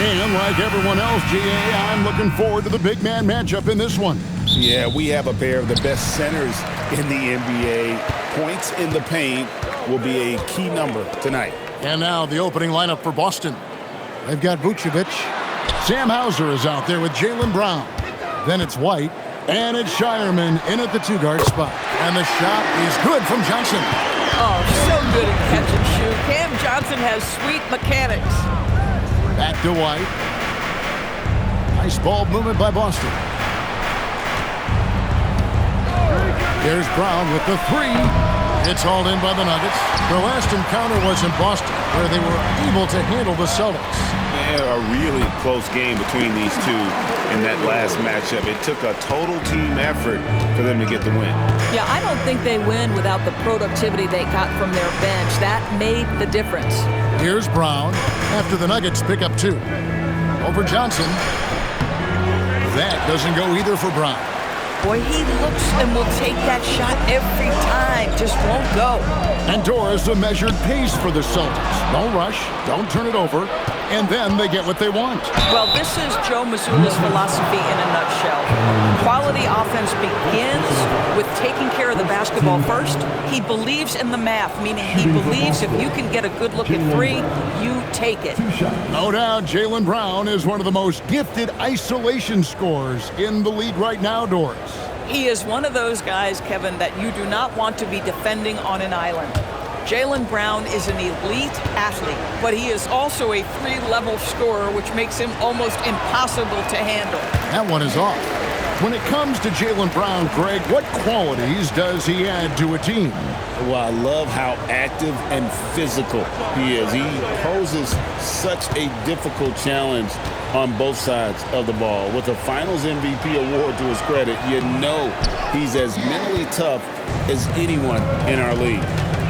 And like everyone else, GA, I'm looking forward to the big man matchup in this one. Yeah, we have a pair of the best centers in the NBA. Points in the paint will be a key number tonight. And now the opening lineup for Boston. They've got Vucevic. Sam Hauser is out there with Jaylen Brown. Then it's White. And it's Shireman in at the two-guard spot. And the shot is good from Johnson. Oh, so good at catch and shoot. Cam Johnson has sweet mechanics. Back to White. Nice ball movement by Boston. There's Brown with the three. It's hauled in by the Nuggets. Their last encounter was in Boston, where they were able to handle the Celtics. Yeah, a really close game between these two in that last matchup. It took a total team effort for them to get the win. Yeah, I don't think they win without the productivity they got from their bench. That made the difference. Here's Brown after the Nuggets pick up two. Over Johnson. That doesn't go either for Brown. Boy, he looks and will take that shot every time. Just won't go. And Doris, a measured pace for the Celtics. Don't rush. Don't turn it over. And then they get what they want. Well, this is Joe Mazzulla's philosophy in a nutshell. Quality offense begins with taking care of the basketball first. He believes in the math, meaning he believes if you can get a good look at three, you take it. No doubt, Jaylen Brown is one of the most gifted isolation scorers in the league right now, Doris. He is one of those guys, Kevin, that you do not want to be defending on an island. Jaylen Brown is an elite athlete, but he is also a three-level scorer, which makes him almost impossible to handle. That one is off. When it comes to Jaylen Brown, Greg, what qualities does he add to a team? Well, I love how active and physical he is. He poses such a difficult challenge on both sides of the ball. With a Finals MVP award to his credit, you know he's as mentally tough as anyone in our league.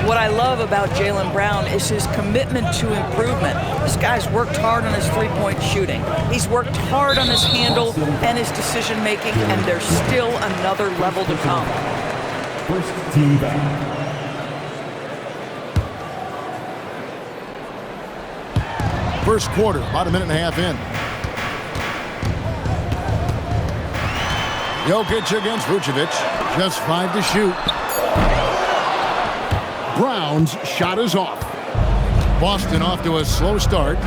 What I love about Jaylen Brown is his commitment to improvement. This guy's worked hard on his three-point shooting. He's worked hard on his handle and his decision-making, and there's still another level to come. First team back. First quarter, about a minute and a half in. Jokic against Vucevic. Just 5 to shoot. Brown's shot is off. Boston off to a slow start.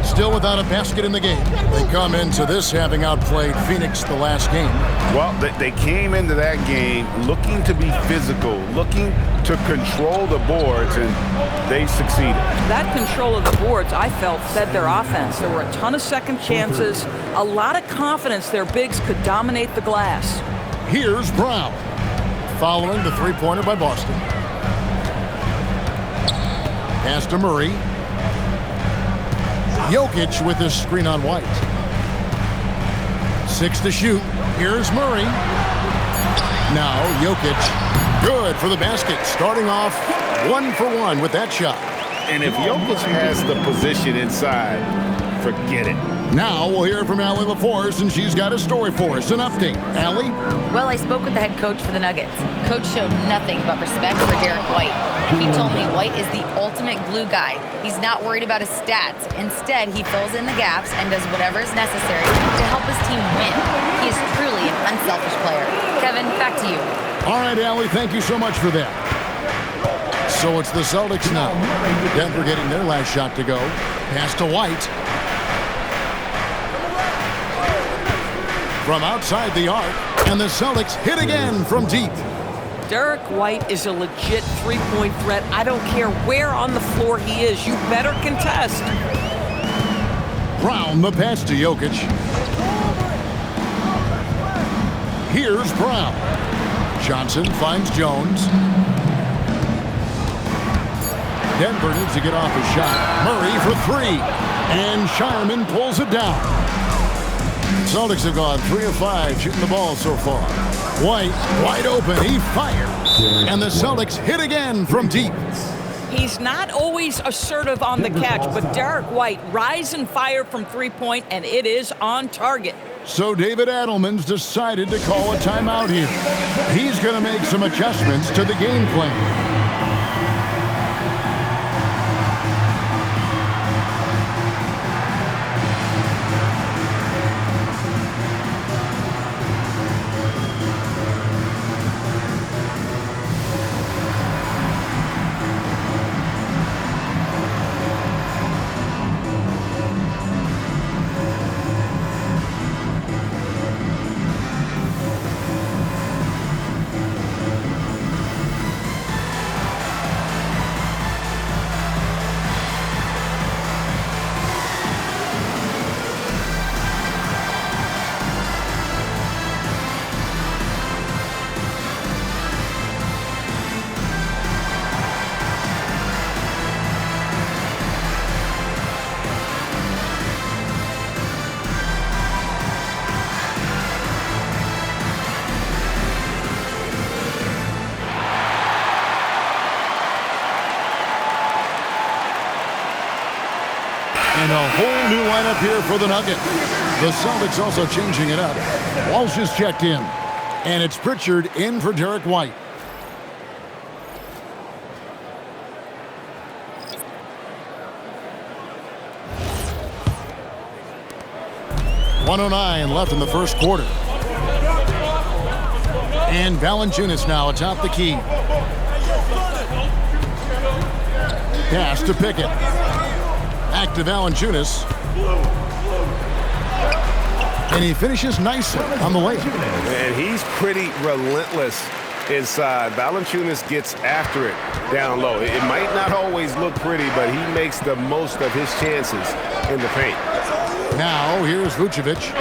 Still without a basket in the game. They come into this having outplayed Phoenix the last game. Well, they came into that game looking to be physical, looking to control the boards, and they succeeded. That control of the boards, I felt, fed their offense. There were a ton of second chances, a lot of confidence their bigs could dominate the glass. Here's Brown, following the three-pointer by Boston. Pass to Murray. Jokic with his screen on White. 6 to shoot. Here's Murray. Now Jokic. Good for the basket. Starting off 1 for 1 with that shot. And if Jokic has the position inside, forget it. Now we'll hear from Allie LaForce, and she's got a story for us. An update. Allie? Well, I spoke with the head coach for the Nuggets. Coach showed nothing but respect for Derek White. He told me White is the ultimate glue guy. He's not worried about his stats. Instead, he fills in the gaps and does whatever is necessary to help his team win. He is truly an unselfish player. Kevin, back to you. All right, Allie, thank you so much for that. So it's the Celtics now. Denver getting their last shot to go. Pass to White. From outside the arc, and the Celtics hit again from deep. Derek White is a legit three-point threat. I don't care where on the floor he is. You better contest. Brown the pass to Jokic. Here's Brown. Johnson finds Jones. Denver needs to get off his shot. Murray for three. And Shireman pulls it down. Celtics have gone 3 of 5 shooting the ball so far. White, wide open, he fires. And the Celtics hit again from deep. He's not always assertive on the catch, but Derek White rise and fire from three-point, and it is on target. So David Adelman's decided to call a timeout here. He's going to make some adjustments to the game plan. And a whole new lineup here for the Nuggets. The Celtics also changing it up. Walsh is checked in. And it's Pritchard in for Derek White. .109 left in the first quarter. And Valanciunas now atop the key. Pass to Pickett. Back to Valanciunas. And he finishes nicely on the way. And he's pretty relentless inside. Valanciunas gets after it down low. It might not always look pretty, but he makes the most of his chances in the paint. Now, here's Vucevic.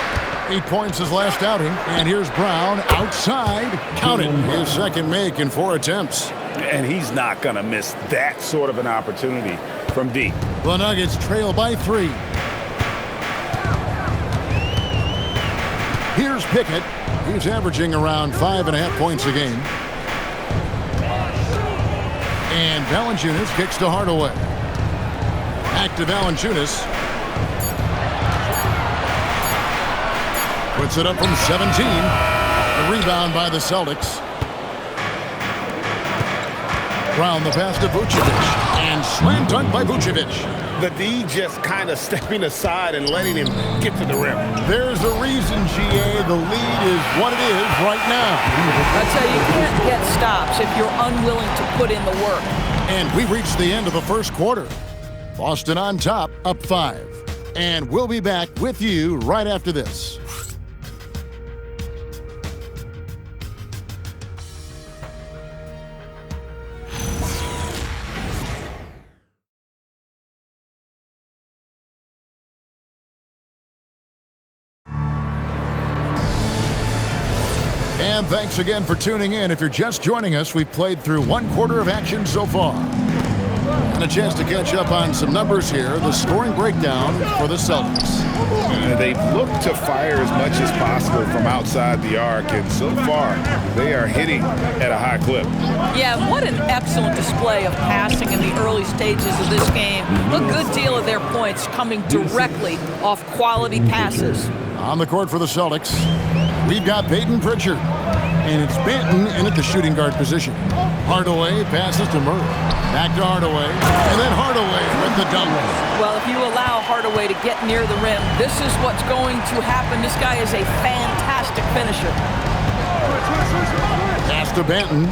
8 points his last outing. And here's Brown outside. Count it. His second make in 4 attempts. And he's not going to miss that sort of an opportunity from deep. The Nuggets trail by 3. Here's Pickett. He's averaging around 5.5 points a game. And Valanciunas kicks to Hardaway. Back to Valanciunas. Puts it up from 17. The rebound by the Celtics. Brown the pass to Vucevic. And slam dunk by Vucevic. The D just kind of stepping aside and letting him get to the rim. There's a reason, GA. The lead is what it is right now. I tell you, you can't get stops if you're unwilling to put in the work. And we reached the end of the first quarter. Boston on top, up 5. And we'll be back with you right after this. And thanks again for tuning in. If you're just joining us, we've played through 1 quarter of action so far. And a chance to catch up on some numbers here. The scoring breakdown for the Celtics. They've looked to fire as much as possible from outside the arc, and so far they are hitting at a high clip. Yeah, what an excellent display of passing in the early stages of this game. A good deal of their points coming directly off quality passes. On the court for the Celtics, we've got Peyton Pritchard. And it's Benton in at the shooting guard position. Hardaway passes to Murray. Back to Hardaway. And then Hardaway with the dunk. Well, if you allow Hardaway to get near the rim, this is what's going to happen. This guy is a fantastic finisher. Pass to Benton.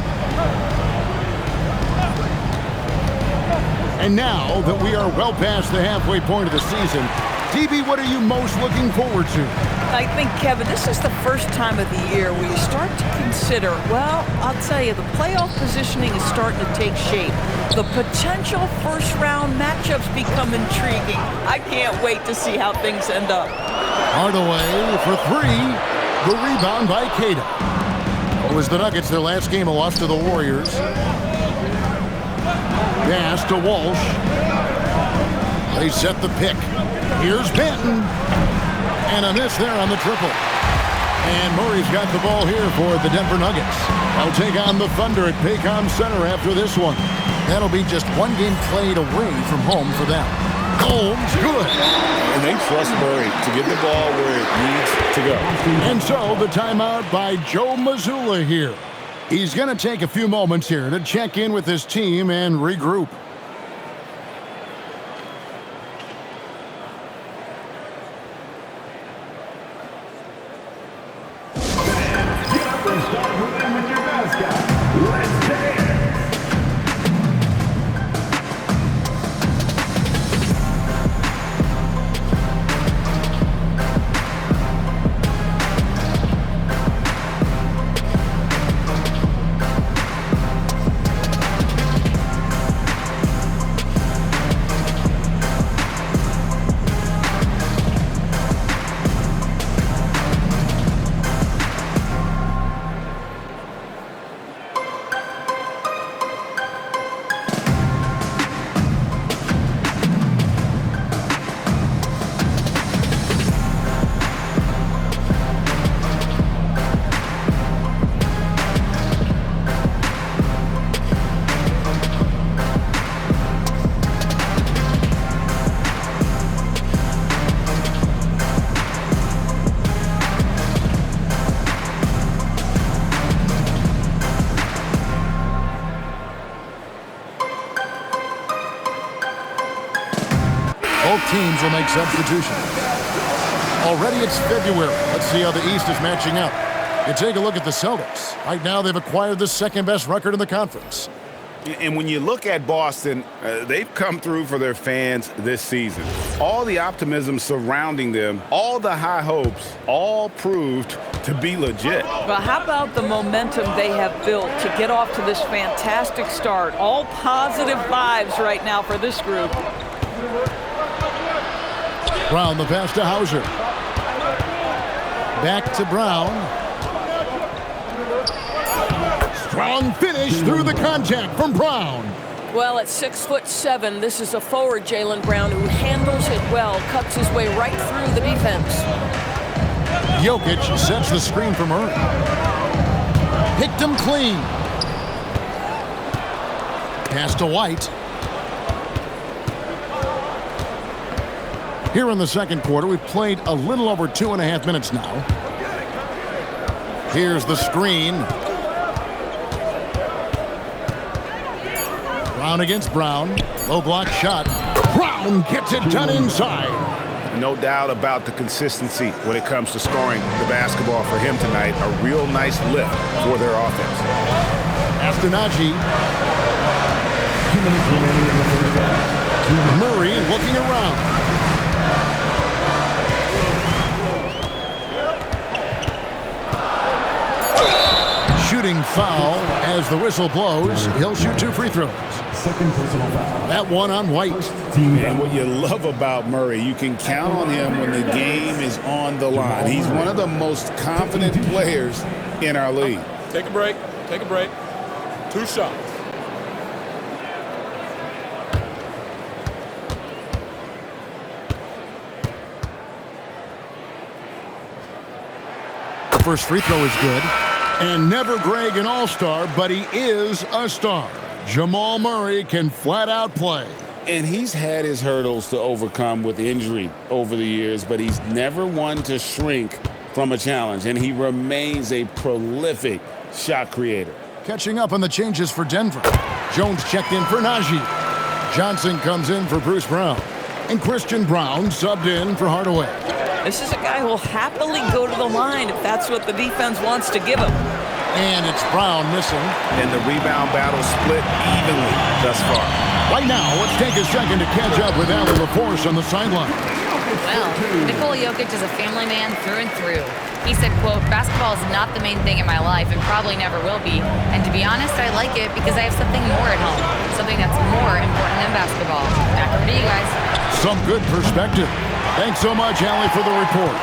And now that we are well past the halfway point of the season, DB, what are you most looking forward to? I think, Kevin, this is the first time of the year where you start to consider, well, I'll tell you, the playoff positioning is starting to take shape. The potential first-round matchups become intriguing. I can't wait to see how things end up. Hardaway for 3. The rebound by Cada. It was the Nuggets, their last game, a loss to the Warriors. Pass to Walsh. They set the pick. Here's Benton. And a miss there on the triple. And Murray's got the ball here for the Denver Nuggets. They'll take on the Thunder at Paycom Center after this one. That'll be just 1 game played away from home for them. Holmes, good. And they trust Murray to get the ball where it needs to go. And so the timeout by Joe Mazzulla here. He's going to take a few moments here to check in with his team and regroup. Both teams will make substitutions. Already it's February. Let's see how the East is matching up. You take a look at the Celtics. Right now they've acquired the second-best record in the conference. And when you look at Boston, they've come through for their fans this season. All the optimism surrounding them, all the high hopes, all proved to be legit. Well, how about the momentum they have built to get off to this fantastic start? All positive vibes right now for this group. Brown, the pass to Hauser. Back to Brown. Strong finish through the contact from Brown. Well, at 6'7", this is a forward, Jaylen Brown, who handles it well, cuts his way right through the defense. Jokic sets the screen for Murray. Picked him clean. Pass to White. Here in the second quarter, we've played a little over 2.5 minutes now. Here's the screen. Brown against Brown. Low block shot. Brown gets it done inside. No doubt about the consistency when it comes to scoring the basketball for him tonight. A real nice lift for their offense. After Najee. 2 minutes remaining in the first half. Murray looking around. Shooting foul as the whistle blows. He'll shoot 2 free throws. Second personal foul. That one on White. And what you love about Murray, you can count on him when the game is on the line. He's one of the most confident players in our league. Take a break. Take a break. 2 shots. The first free throw is good. And never Greg an all-star, but he is a star. Jamal Murray can flat out play. And he's had his hurdles to overcome with injury over the years, but he's never one to shrink from a challenge, and he remains a prolific shot creator. Catching up on the changes for Denver. Jones checked in for Najee. Johnson comes in for Bruce Brown. And Christian Brown subbed in for Hardaway. This is a guy who will happily go to the line if that's what the defense wants to give him. And it's Brown missing. And the rebound battle split evenly thus far. Right now, let's take a second to catch up with Alan LaForce on the sideline. Well, Nikola Jokic is a family man through and through. He said, quote, "Basketball is not the main thing in my life and probably never will be. And to be honest, I like it because I have something more at home. Something that's more important than basketball." Back over to you guys. Some good perspective. Thanks so much, Allie, for the report.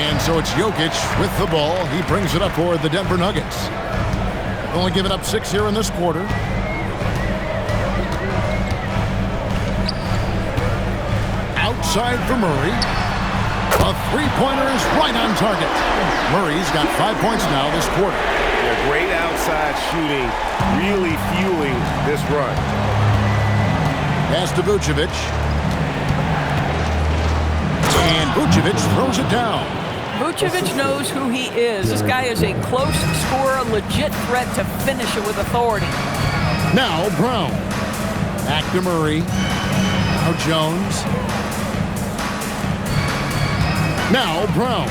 And so it's Jokic with the ball. He brings it up for the Denver Nuggets. Only giving up 6 here in this quarter. Outside for Murray. A three-pointer is right on target. Murray's got 5 points now this quarter. Yeah, great outside shooting, really fueling this run. Pass to Vucevic. And Vucevic throws it down. Vucevic knows who he is. This guy is a close scorer, legit threat to finish it with authority. Now Brown. Back to Murray. Now Jones. Now Brown.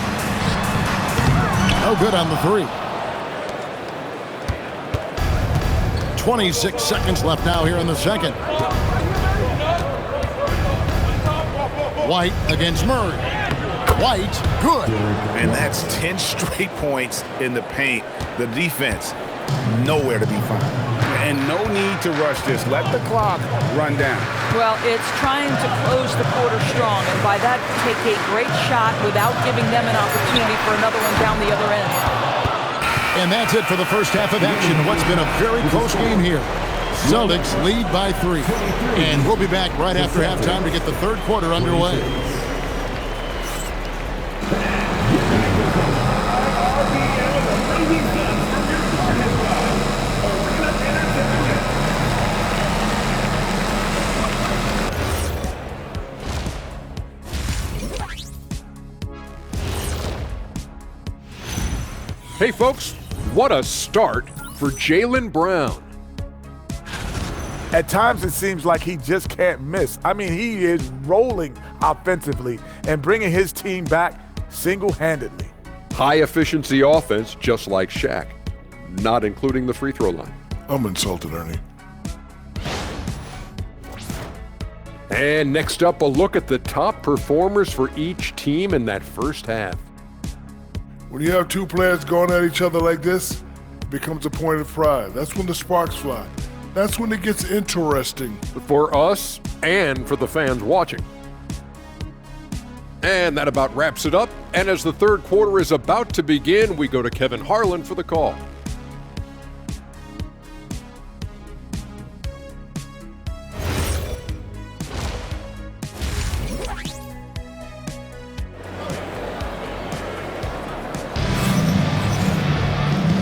No good on the three. 26 seconds left now here in the second. White against Murray. White, good. And that's 10 straight points in the paint. The defense, nowhere to be found. And no need to rush this. Let the clock run down. Well, it's trying to close the quarter strong, and by that, take a great shot without giving them an opportunity for another one down the other end. And that's it for the first half of action. What's been a very close game here. Celtics lead by 3. And we'll be back right after halftime to get the third quarter underway. Hey folks, what a start for Jaylen Brown. At times it seems like he just can't miss. I mean, he is rolling offensively and bringing his team back single-handedly. High-efficiency offense, just like Shaq, not including the free throw line. I'm insulted, Ernie. And next up, a look at the top performers for each team in that first half. When you have two players going at each other like this, it becomes a point of pride. That's when the sparks fly. That's when it gets interesting. For us and for the fans watching. And that about wraps it up. And as the third quarter is about to begin, we go to Kevin Harlan for the call.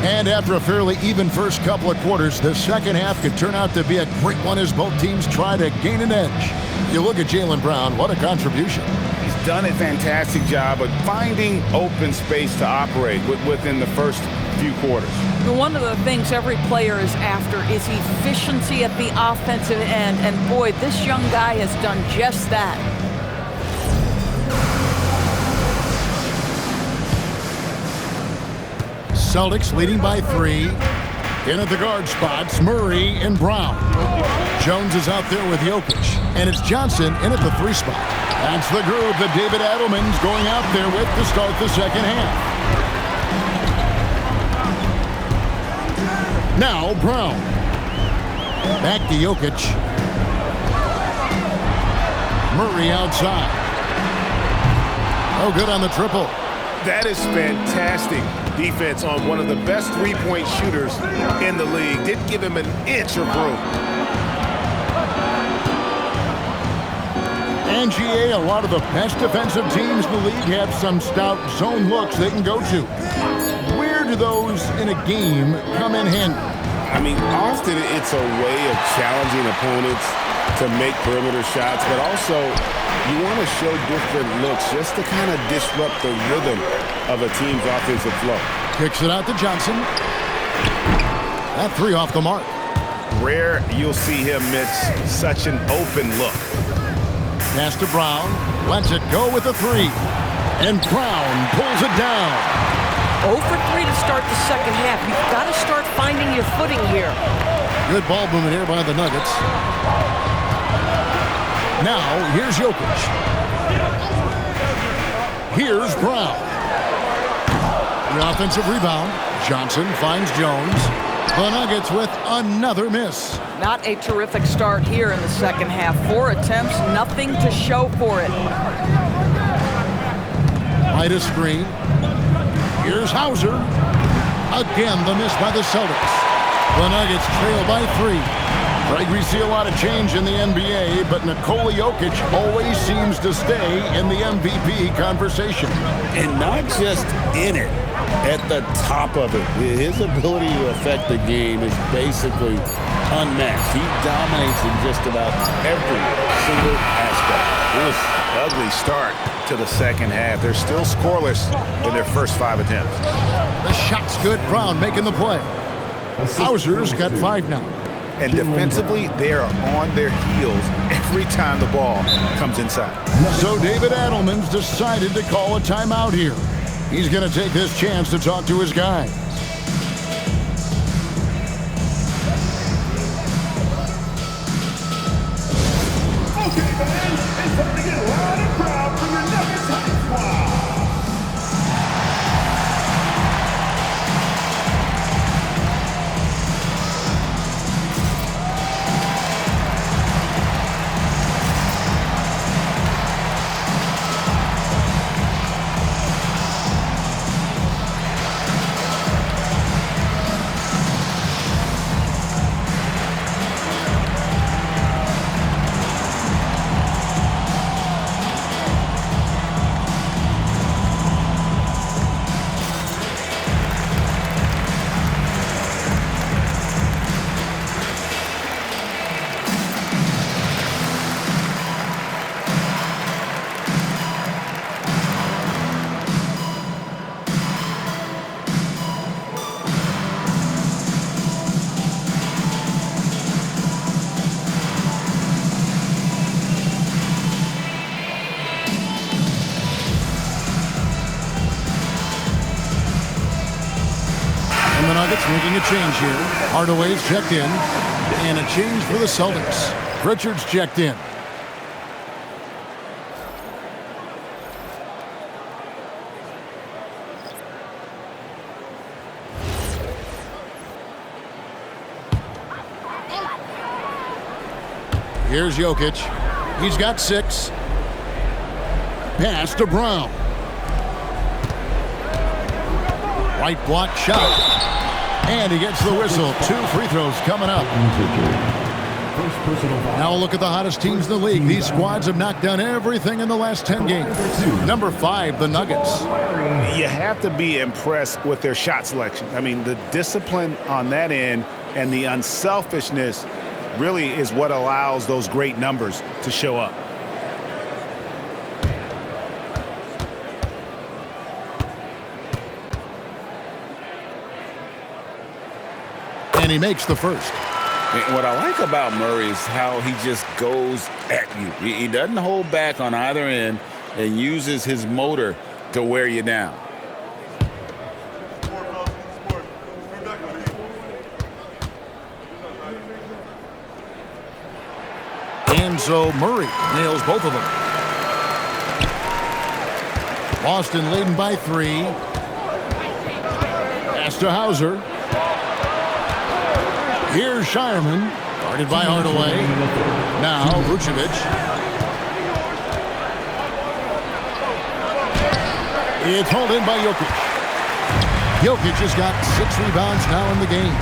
And after a fairly even first couple of quarters, the second half could turn out to be a great one as both teams try to gain an edge. You look at Jaylen Brown, what a contribution. He's done a fantastic job of finding open space to operate within the first few quarters. One of the things every player is after is efficiency at the offensive end, and boy, this young guy has done just that. Celtics leading by 3. In at the guard spots, Murray and Brown. Jones is out there with Jokic, and it's Johnson in at the 3 spot. That's the group that David Adelman's going out there with to start the second half. Now Brown. Back to Jokic. Murray outside. Oh, good on the triple. That is fantastic defense on one of the best three-point shooters in the league. Didn't give him an inch of room. And GA, a lot of the best defensive teams in the league have some stout zone looks they can go to. Where do those in a game come in handy? I mean, often it's a way of challenging opponents to make perimeter shots, but also you want to show different looks just to kind of disrupt the rhythm of a team's offensive flow. Kicks it out to Johnson. That 3 off the mark. Rare you'll see him miss such an open look. Pass to Brown. Lets it go with the 3. And Brown pulls it down. 0 for 3 to start the second half. You've got to start finding your footing here. Good ball movement here by the Nuggets. Now, here's Jokic. Here's Brown. The offensive rebound. Johnson finds Jones. The Nuggets with another miss. Not a terrific start here in the second half. 4 attempts, nothing to show for it. Midas screen. Here's Hauser. Again, the miss by the Celtics. The Nuggets trail by 3. Right, we see a lot of change in the NBA, but Nikola Jokic always seems to stay in the MVP conversation. And not just in it, at the top of it. His ability to affect the game is basically unmatched. He dominates in just about every single aspect. Ugly start to the second half. They're still scoreless in their first 5 attempts. The shot's good. Brown making the play. Hauser's got 5 now. And defensively, they are on their heels every time the ball comes inside. So David Adelman's decided to call a timeout here. He's going to take this chance to talk to his guys. Okay, fans, it's time to get loud and proud for your Nuggets Hype Squad. making a change here. Hardaway's checked in. And a change for the Celtics. Pritchard's checked in. Here's Jokic. He's got 6. Pass to Brown. Right block shot. And he gets the whistle. 2 free throws coming up. Now look at the hottest teams in the league. These squads have knocked down everything in the last 10 games. Number 5, the Nuggets. You have to be impressed with their shot selection. I mean, the discipline on that end and the unselfishness really is what allows those great numbers to show up. And he makes the first. And what I like about Murray is how he just goes at you. He doesn't hold back on either end and uses his motor to wear you down. And so Murray nails both of them. Boston leading by 3. Pass to Hauser. Here's Shireman, guarded by Hardaway. Now Vucevic. It's hauled in by Jokic. Jokic has got 6 rebounds now in the game.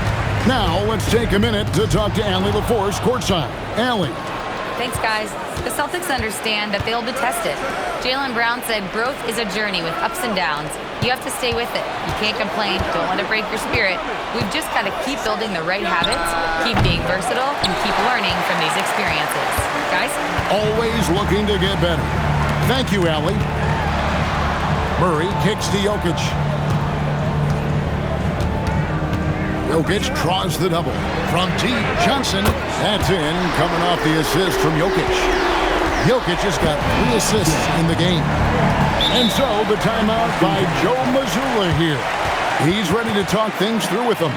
Now let's take a minute to talk to Allie LaForce courtside. Allie. Thanks, guys. The Celtics understand that they'll be tested. Jaylen Brown said growth is a journey with ups and downs. You have to stay with it. You can't complain. Don't let it break your spirit. We've just got to keep building the right habits, keep being versatile, and keep learning from these experiences. Guys? Always looking to get better. Thank you, Allie. Murray kicks to Jokic. Jokic draws the double. From deep, Johnson. That's in, coming off the assist from Jokic. Jokic has got 3 assists in the game. And so the timeout by Joe Mazzulla here. He's ready to talk things through with them.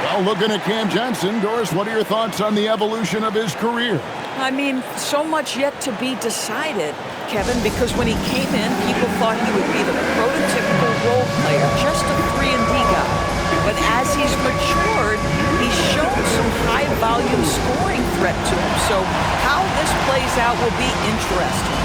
Well, looking at Cam Johnson, Doris, what are your thoughts on the evolution of his career? I mean, so much yet to be decided, Kevin, because when he came in, people thought he would be the prototypical role player, just a 3-and-D guy. But as he's matured, he's shown some high-volume scoring threat to him. So how this plays out will be interesting.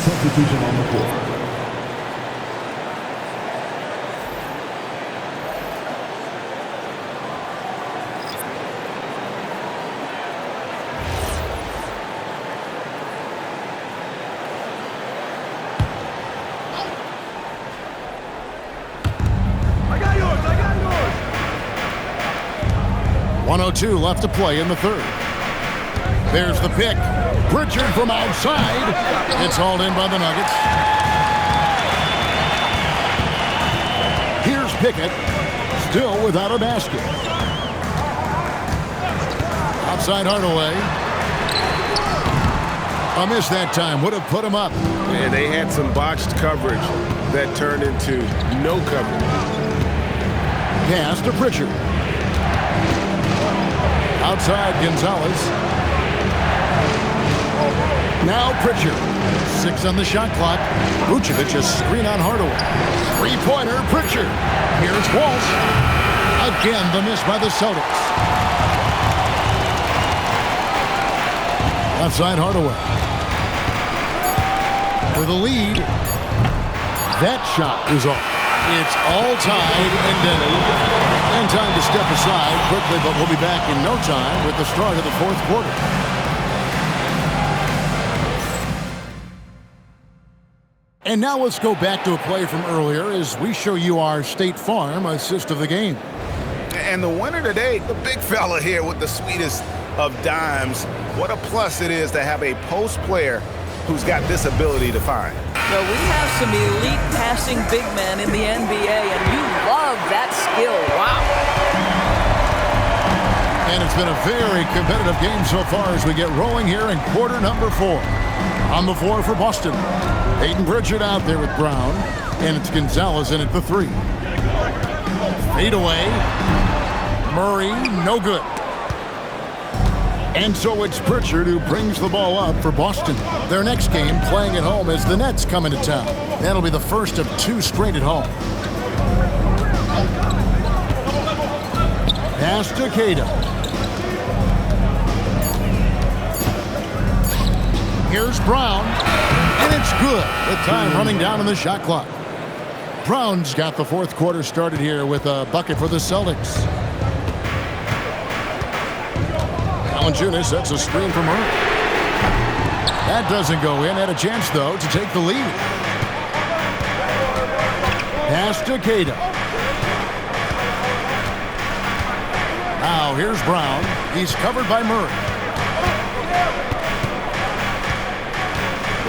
Substitution on the floor. I got yours. 1:02 left to play in the third. There's the pick. Pritchard from outside. It's hauled in by the Nuggets. Here's Pickett. Still without a basket. Outside Hardaway. A miss that time. Would have put him up. Yeah, they had some botched coverage that turned into no coverage. Pass to Pritchard. Outside Gonzalez. Now Pritchard. 6 on the shot clock. Vucevic a screen on Hardaway. 3-pointer Pritchard. Here's Walsh. Again, the miss by the Celtics. Left side, Hardaway. For the lead. That shot is off. It's all tied and time to step aside quickly, but we'll be back in no time with the start of the fourth quarter. And now let's go back to a play from earlier as we show you our State Farm assist of the game. And the winner today, the big fella here with the sweetest of dimes. What a plus it is to have a post player who's got this ability to find. Well, we have some elite passing big men in the NBA, and you love that skill. Wow. And it's been a very competitive game so far as we get rolling here in quarter number 4. On the floor for Boston, Peyton Pritchard out there with Brown, and it's Gonzalez in at the 3. Fade away. Murray, no good. And so it's Pritchard who brings the ball up for Boston. Their next game playing at home as the Nets come into town. That'll be the first of 2 straight at home. Pass to Cada. Here's Brown, and it's good. The time running down on the shot clock. Brown's got the fourth quarter started here with a bucket for the Celtics. Valanciunas sets a screen for Murray. That doesn't go in. Had a chance, though, to take the lead. Pass to Cada. Now here's Brown. He's covered by Murray.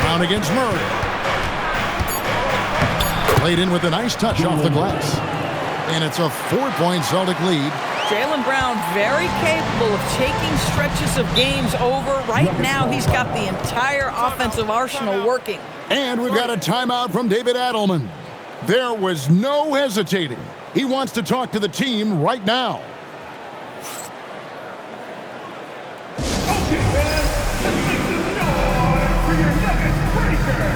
Brown against Murray. Played in with a nice touch off the glass. And it's a 4-point Celtic lead. Jaylen Brown very capable of taking stretches of games over. Right now, he's got the entire offensive arsenal working. And we've got a timeout from David Adelman. There was no hesitating. He wants to talk to the team right now. Okay, fans, let's make some noise for your Nuggets breaker.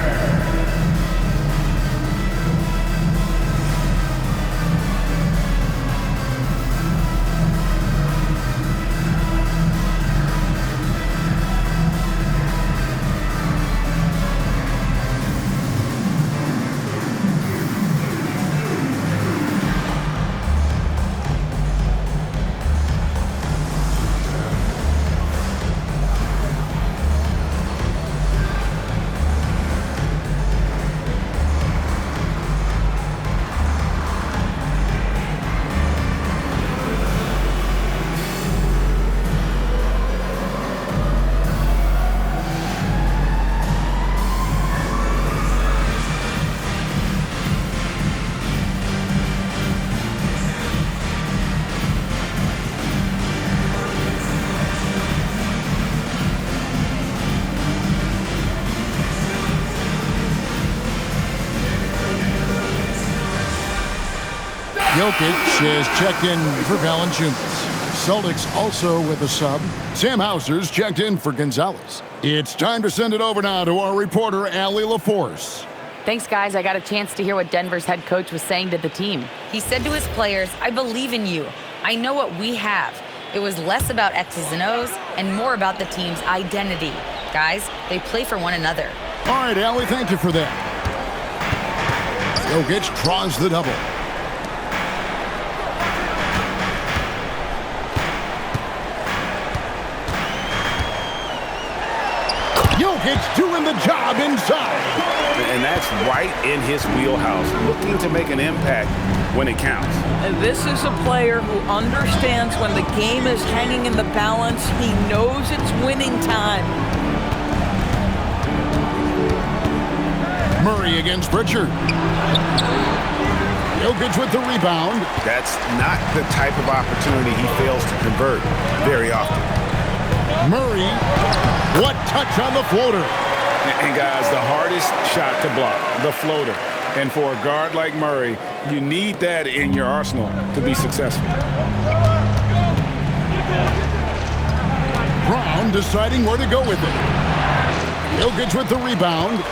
Jokic is checked in for Valanciunas. Celtics also with a sub. Sam Hauser's checked in for Gonzalez. It's time to send it over now to our reporter, Allie LaForce. Thanks, guys. I got a chance to hear what Denver's head coach was saying to the team. He said to his players, "I believe in you. I know what we have." It was less about X's and O's and more about the team's identity. Guys, they play for one another. All right, Allie, thank you for that. Jokic draws the double. Jokic doing the job inside. And that's right in his wheelhouse, looking to make an impact when it counts. And this is a player who understands when the game is hanging in the balance. He knows it's winning time. Murray against Pritchard. Jokic with the rebound. That's not the type of opportunity he fails to convert very often. Murray, what touch on the floater. And guys, the hardest shot to block, the floater. And for a guard like Murray, you need that in your arsenal to be successful. Brown deciding where to go with it. Jokic with the rebound.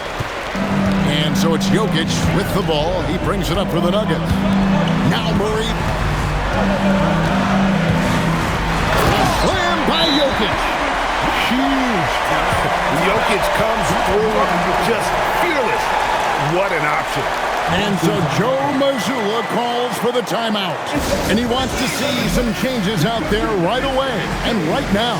And so it's Jokic with the ball. He brings it up for the Nuggets. Now Murray Slam by Jokic. Huge. Jokic comes through just fearless. What an option. And so Joe Mazzulla calls for the timeout. And he wants to see some changes out there right away and right now.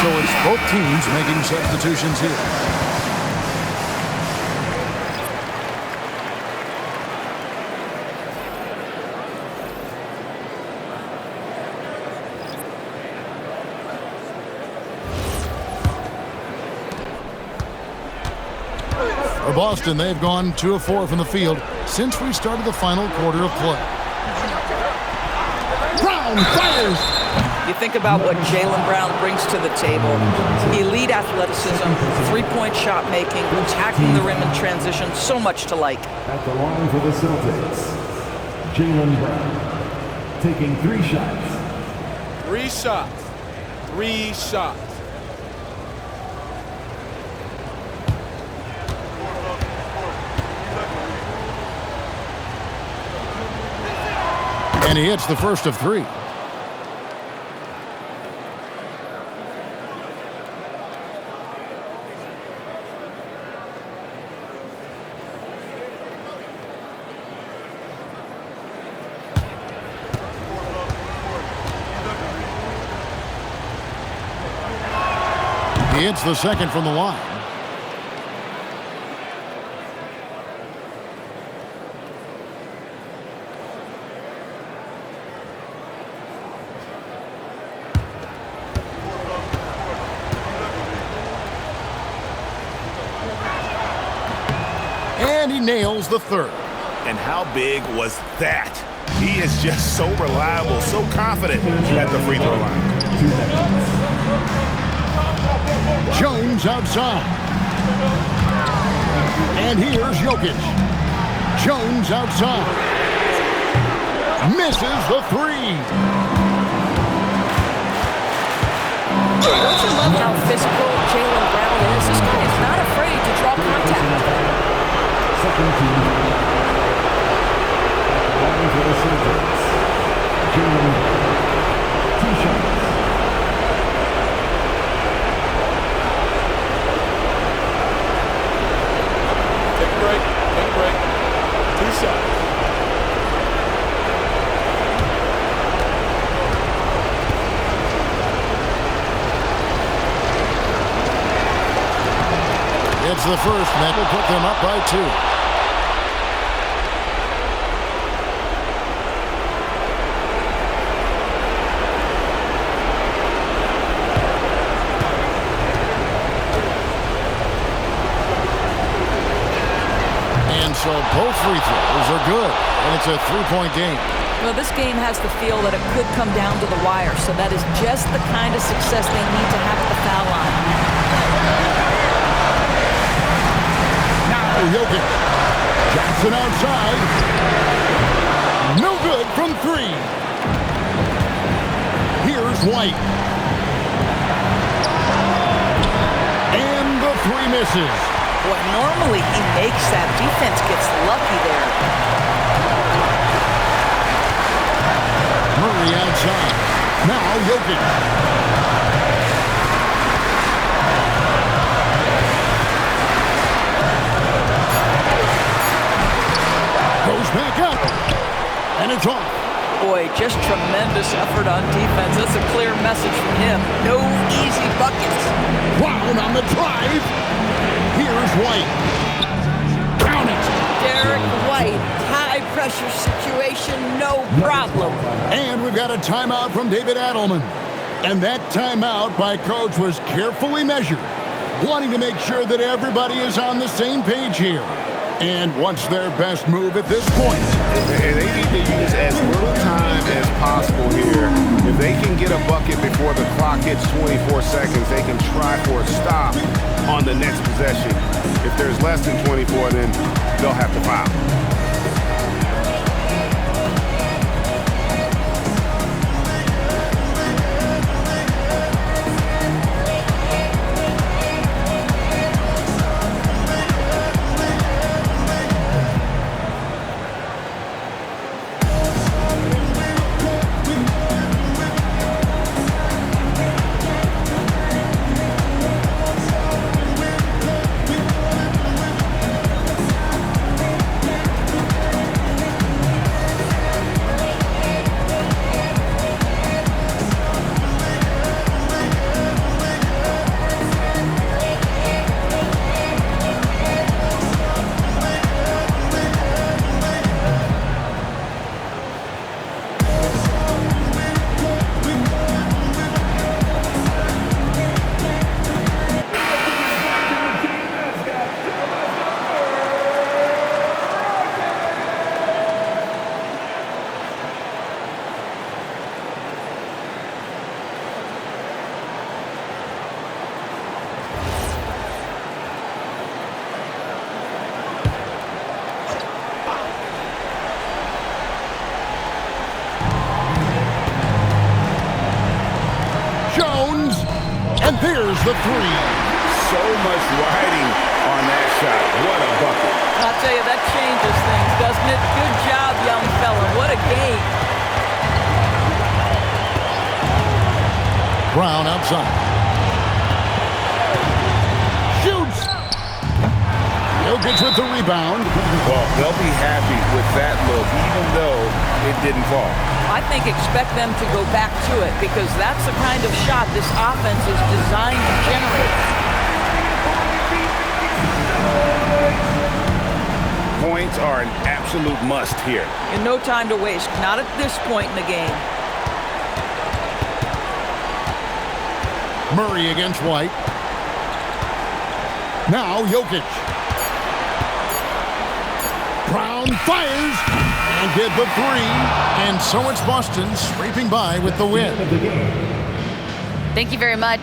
So it's both teams making substitutions here. For Boston, they've gone 2 of 4 from the field since we started the final quarter of play. Brown fires! You think about what Jaylen Brown brings to the table. Elite athleticism, three-point shot making, attacking the rim in transition, so much to like. At the line for the Celtics, Jaylen Brown taking 3 shots. 3 shots. 3 shots. And he hits the first of 3. He hits the second from the line. And he nails the third. And how big was that? He is just so reliable, so confident at the free throw line. Jones outside. And here's Jokic. Jones outside. Misses the 3. Don't you love how physical Jaylen Brown is? This guy is not afraid to draw contact. Second team. Line for the Celtics, Jaylen Brown. 2 shots. Take a break. Take a break. 2 shots. It's the first, and that will put them up by 2. So both free throws are good, and it's a 3-point game. Well, this game has the feel that it could come down to the wire, so that is just the kind of success they need to have at the foul line. Now Jokic. Johnson outside. No good from 3. Here's White. And the 3 misses. Boy, normally he makes that. Defense gets lucky there. Murray outside. Now Jokic. Just tremendous effort on defense. That's a clear message from him. No easy buckets. Brown on the drive. Here's White. Count it. Derek White, high pressure situation, no problem. And we've got a timeout from David Adelman. And that timeout by Coach was carefully measured, wanting to make sure that everybody is on the same page here. And what's their best move at this point? And they need to use as little time as possible here. If they can get a bucket before the clock hits 24 seconds, they can try for a stop on the next possession. If there's less than 24, then they'll have to foul. And there's the three. So much riding on that shot. What a bucket. I'll tell you, that changes things, doesn't it? Good job, young fella. What a game. Brown outside. Shoots. Jokic with the rebound. Well, they'll be happy with that look, even though it didn't fall. I think expect them to go back to it because that's the kind of shot this offense is designed to generate. Points are an absolute must here. And no time to waste, not at this point in the game. Murray against White. Now Jokic. Brown fires and get the three. And so it's Boston scraping by with the win. Thank you very much.